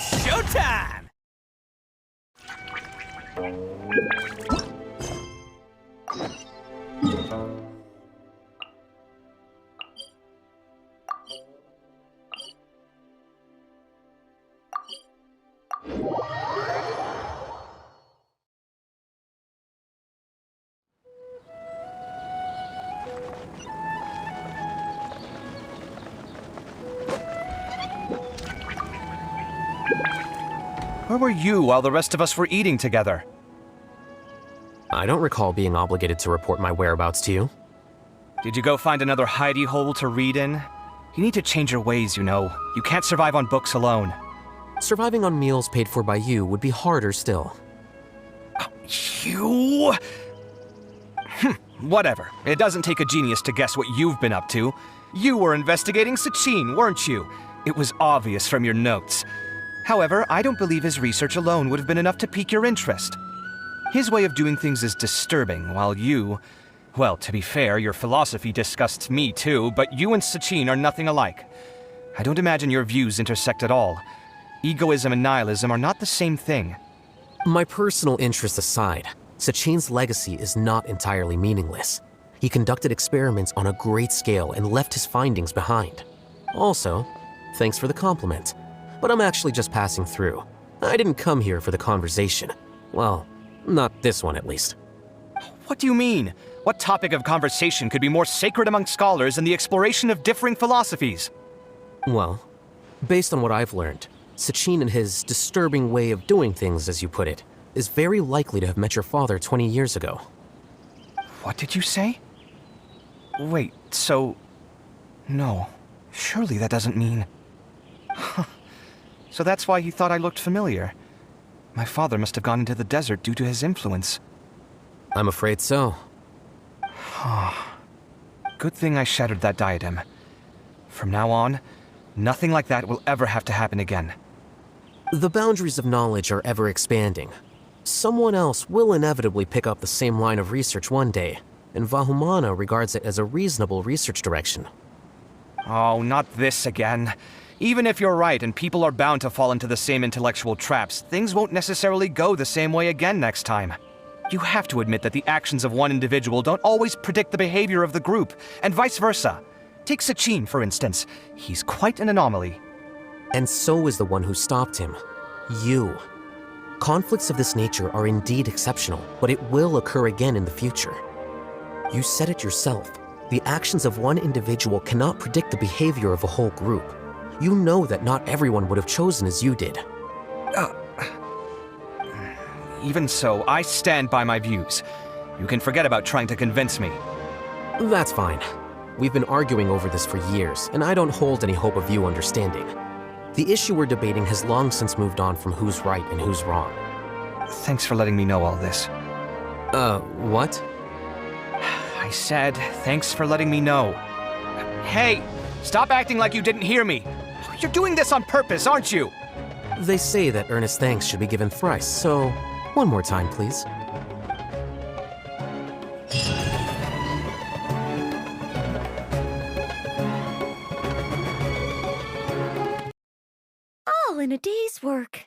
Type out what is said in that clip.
It's showtime! Where were you while the rest of us were eating together? I don't recall being obligated to report my whereabouts to you. Did you go find another hidey hole to read in? You need to change your ways, you know. You can't survive on books alone. Surviving on meals paid for by you would be harder still. You... Whatever. It doesn't take a genius to guess what you've been up to. You were investigating Sachin, weren't you? It was obvious from your notes. However, I don't believe his research alone would have been enough to pique your interest. His way of doing things is disturbing, while you... Well, to be fair, your philosophy disgusts me too, but you and Sachin are nothing alike. I don't imagine your views intersect at all. Egoism and nihilism are not the same thing. My personal interests aside, Sachin's legacy is not entirely meaningless. He conducted experiments on a great scale and left his findings behind. Also, thanks for the compliment, but I'm actually just passing through. I didn't come here for the conversation. Well, not this one at least. What do you mean? What topic of conversation could be more sacred among scholars than the exploration of differing philosophies? Well, based on what I've learned, Sachin and his disturbing way of doing things, as you put it, is very likely to have met your father 20 years ago. What did you say? Wait, so... No, surely that doesn't mean... So that's why he thought I looked familiar. My father must have gone into the desert due to his influence. I'm afraid so. Good thing I shattered that diadem. From now on, nothing like that will ever have to happen again. The boundaries of knowledge are ever expanding. Someone else will inevitably pick up the same line of research one day, and Vahumana regards it as a reasonable research direction. Oh, not this again. Even if you're right and people are bound to fall into the same intellectual traps, things won't necessarily go the same way again next time. You have to admit that the actions of one individual don't always predict the behavior of the group, and vice versa. Take Sachin, for instance. He's quite an anomaly. And so is the one who stopped him. You. Conflicts of this nature are indeed exceptional, but it will occur again in the future. You said it yourself. The actions of one individual cannot predict the behavior of a whole group. You know that not everyone would have chosen as you did. Even so, I stand by my views. You can forget about trying to convince me. That's fine. We've been arguing over this for years, and I don't hold any hope of you understanding. The issue we're debating has long since moved on from who's right and who's wrong. Thanks for letting me know all this. What? I said, thanks for letting me know. Hey, stop acting like you didn't hear me. You're doing this on purpose, aren't you? They say that earnest thanks should be given thrice, so one more time, please. All in a day's work.